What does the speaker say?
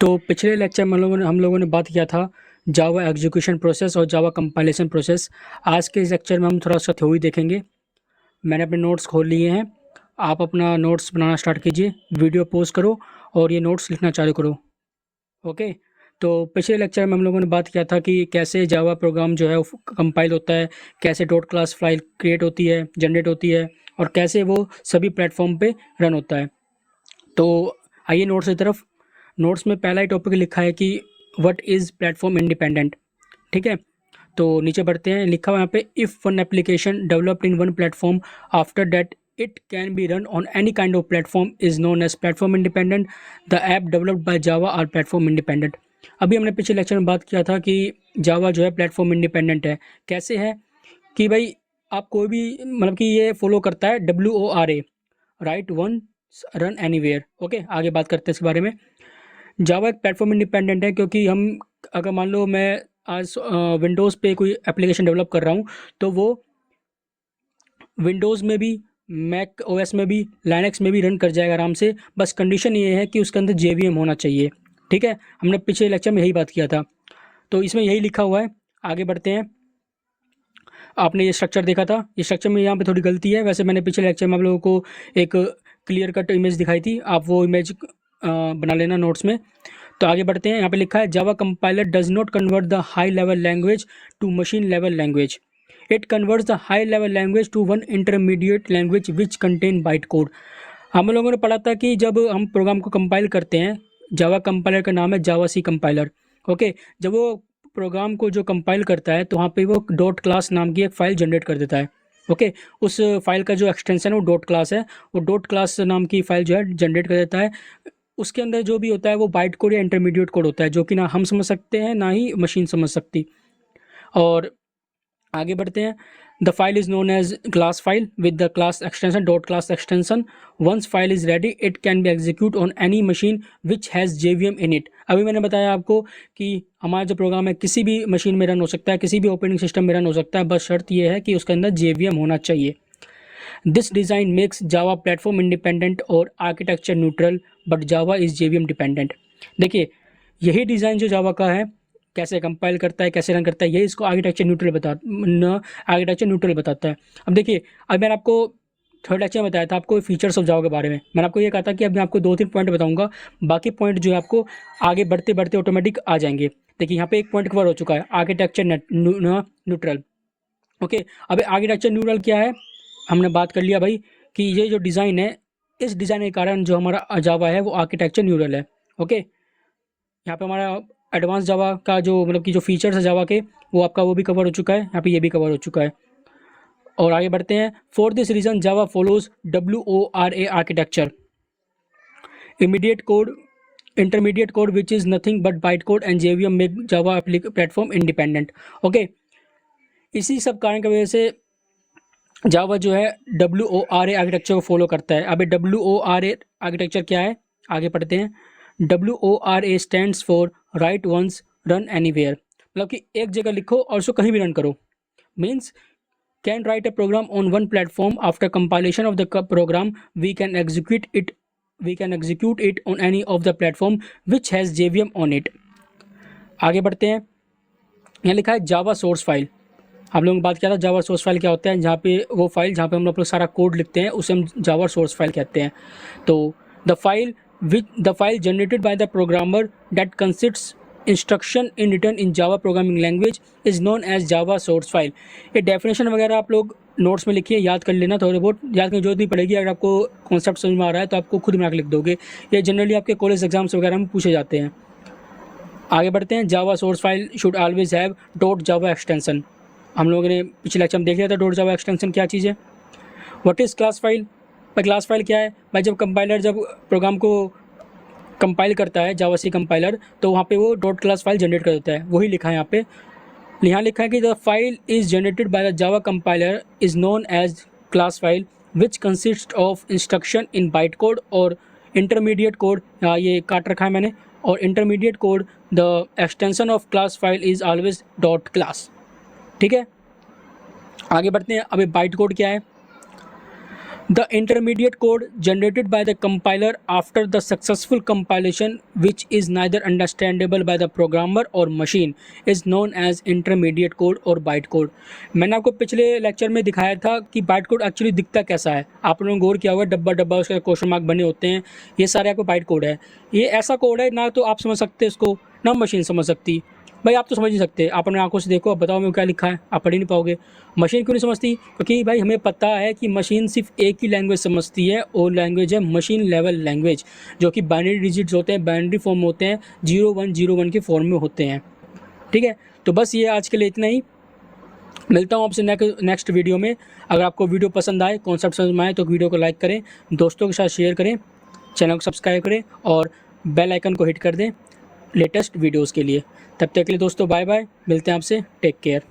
तो पिछले लेक्चर में हम लोगों ने बात किया था जावा एग्जीक्यूशन प्रोसेस और जावा कंपाइलेशन प्रोसेस। आज के इस लेक्चर में हम थोड़ा सा थ्योरी देखेंगे। मैंने अपने नोट्स खोल लिए हैं, आप अपना नोट्स बनाना स्टार्ट कीजिए, वीडियो पॉज करो और ये नोट्स लिखना चालू करो। ओके, तो पिछले लेक्चर में हम लोगों ने बात किया था कि कैसे जावा प्रोग्राम जो है वो कंपाइल होता है, कैसे डॉट क्लास फाइल क्रिएट होती है, जनरेट होती है और कैसे वो सभी प्लेटफॉर्म पे रन होता है। तो आइए नोट्स की तरफ। नोट्स में पहला ही टॉपिक लिखा है कि व्हाट इज़ प्लेटफॉर्म इंडिपेंडेंट। ठीक है, तो नीचे बढ़ते हैं। लिखा हुआ यहाँ पे if one application developed in one platform after that it can be run on any kind of platform is known as platform independent. The app developed by Java are platform independent. अभी हमने पिछले lecture में बात किया था कि जावा जो है प्लेटफॉर्म इंडिपेंडेंट है। कैसे है कि भाई आप कोई भी मतलब कि ये फॉलो करता है WORA, right one run anywhere. Okay, आगे बात करते हैं इसके बारे में। जावा एक प्लेटफॉर्म इंडिपेंडेंट है क्योंकि हम अगर मान लो मैं आज विंडोज़ पे कोई एप्लीकेशन डेवलप कर रहा हूँ तो वो विंडोज़ में भी, मैक ओएस में भी, लाइनक्स में भी रन कर जाएगा आराम से। बस कंडीशन ये है कि उसके अंदर JVM होना चाहिए। ठीक है, हमने पिछले लेक्चर में यही बात किया था, तो इसमें यही लिखा हुआ है। आगे बढ़ते हैं। आपने ये स्ट्रक्चर देखा था, ये स्ट्रक्चर में यहाँ पे थोड़ी गलती है। वैसे मैंने पिछले लेक्चर में आप लोगों को एक क्लियर कट इमेज दिखाई थी, आप वो इमेज बना लेना नोट्स में। तो आगे बढ़ते हैं। यहाँ पे लिखा है Java compiler does not convert the high level language to machine level language. It converts the high level language to one intermediate language which contain byte code. हम लोगों ने पढ़ा था कि जब हम प्रोग्राम को कंपाइल करते हैं, जावा कंपाइलर का नाम है जावा सी कंपाइलर। ओके, जब वो प्रोग्राम को जो कंपाइल करता है तो वहाँ पे वो डॉट क्लास नाम की एक फ़ाइल जनरेट कर देता है। ओके, उस फाइल का जो एक्सटेंशन है वो डॉट क्लास है। वो डॉट क्लास नाम की फ़ाइल जो है जनरेट कर देता है। उसके अंदर जो भी होता है वो बाइट कोड या इंटरमीडिएट कोड होता है, जो कि ना हम समझ सकते हैं ना ही मशीन समझ सकती। और आगे बढ़ते हैं। The file is known as class file with the class extension dot class extension. Once file is ready it can be execute on any machine which has JVM in it. अभी मैंने बताया आपको कि हमारा जो प्रोग्राम है किसी भी मशीन में रन हो सकता है, किसी भी ऑपरेटिंग सिस्टम में रन हो सकता है, बस शर्त यह है कि उसके अंदर JVM होना चाहिए। This design makes Java platform independent और architecture neutral, but Java is JVM dependent. देखिए, यही डिज़ाइन जो जावा का है, कैसे कंपाइल करता है, कैसे रन करता है, यही इसको आर्किटेक्चर न्यूट्रल बताता है। अब देखिए, अब मैंने आपको थर्ड लेक्चर में बताया था आपको फीचर्स ऑफ जावा के बारे में। मैंने आपको ये कहा था कि अब मैं आपको 2-3 पॉइंट बताऊंगा, बाकी पॉइंट जो है आपको आगे बढ़ते बढ़ते ऑटोमेटिक आ जाएंगे। देखिए, यहाँ पे एक पॉइंट कवर हो चुका है, आर्किटेक्चर न्यूट्रल। ओके, अब आर्किटेक्चर न्यूट्रल क्या है, हमने बात कर लिया भाई कि ये जो डिज़ाइन है, इस डिज़ाइन के कारण जो हमारा जावा है वो आर्किटेक्चर न्यूट्रल है। ओके, यहाँ पे हमारा एडवांस जावा का जो मतलब कि जो फीचर्स है जावा के, वो आपका वो भी कवर हो चुका है, यहाँ पे ये भी कवर हो चुका है। और आगे बढ़ते हैं। For this reason Java follows WORA architecture, immediate code, intermediate code which is nothing but byte code and JVM make Java platform independent. Okay, इसी सब कारण की वजह से जावा जो है WORA आर्किटेक्चर को फॉलो करता है। अभी WORA आर्किटेक्चर क्या है, आगे पढ़ते हैं। WORA stands for write once run anywhere, मतलब कि एक जगह लिखो और उसको कहीं भी रन करो। Means can write a program on one platform after compilation of the program we can execute it on any of the platform which has JVM on it. आगे बढ़ते हैं। यहाँ लिखा है जावा सोर्स फाइल। हम लोगों ने बात किया था जावा सोर्स फाइल क्या होता है, जहाँ पे वो फाइल जहाँ पे हम लोग सारा कोड लिखते हैं उसे हम जावा सोर्स फाइल कहते हैं। तो the file generated by the programmer that consists instruction in written in Java programming language is known as Java source file. ये डेफिनेशन वगैरह आप लोग नोट्स में लिखिए, याद कर लेना, थोड़े बहुत याद करने की जरूरत नहीं पड़ेगी। अगर आपको कॉन्सेप्ट समझ में आ रहा है तो आपको खुद बना के लिख दोगे। ये जनरली आपके कॉलेज एग्जाम्स वगैरह में पूछे जाते हैं। आगे बढ़ते हैं। जावा source file should always have dot Java extension. हम लोगों ने पिछले लेक्चर में देख लिया था डॉट जावा एक्सटेंशन क्या चीज़ है। व्हाट इज़ क्लास फाइल, भाई क्लास फाइल क्या है भाई, जब कंपाइलर जब प्रोग्राम को कंपाइल करता है जावा सी कंपाइलर, तो वहाँ पे वो डॉट क्लास फाइल जनरेट कर देता है। वही लिखा है यहाँ पे, यहाँ लिखा है कि the file is generated by the Java compiler is known as class file which consist of instruction in byte code और इंटरमीडिएट कोड, ये काट रखा है मैंने, और intermediate code the extension of class file is always dot class. ठीक है, आगे बढ़ते हैं। अभी बाइट कोड क्या है। The intermediate code generated by the compiler after the successful compilation, which is neither understandable by the programmer or machine, is known as intermediate code or bytecode। मैंने आपको पिछले लेक्चर में दिखाया था कि बाइटकोड एक्चुअली दिखता कैसा है। आप लोगों ने गौर किया होगा, डब्बा डब्बा उसका क्वेश्चन मार्क बने होते हैं, ये सारे आपको बाइटकोड है। ये ऐसा कोड है ना तो आप समझ सकते इसको, ना मशीन समझ सकती। भाई आप तो समझ नहीं सकते, आप अपने आंखों से देखो, अब बताओ मैं क्या लिखा है, आप पढ़ ही नहीं पाओगे। मशीन क्यों नहीं समझती? क्योंकि भाई हमें पता है कि मशीन सिर्फ एक ही लैंग्वेज समझती है, और लैंग्वेज है मशीन लेवल लैंग्वेज, जो कि बाइनरी डिजिट्स होते हैं, बाइनरी फॉर्म होते हैं, 0101 के फॉर्म में होते हैं। ठीक है, तो बस ये आज के लिए इतना ही। मिलता हूँ आपसे नेक्स्ट वीडियो में। अगर आपको वीडियो पसंद आए, कॉन्सेप्ट समझ में आए, तो वीडियो को लाइक करें, दोस्तों के साथ शेयर करें, चैनल को सब्सक्राइब करें और बेल आइकन को हिट कर दें लेटेस्ट वीडियोस के लिए। तब तक के लिए दोस्तों बाय बाय, मिलते हैं आपसे, टेक केयर।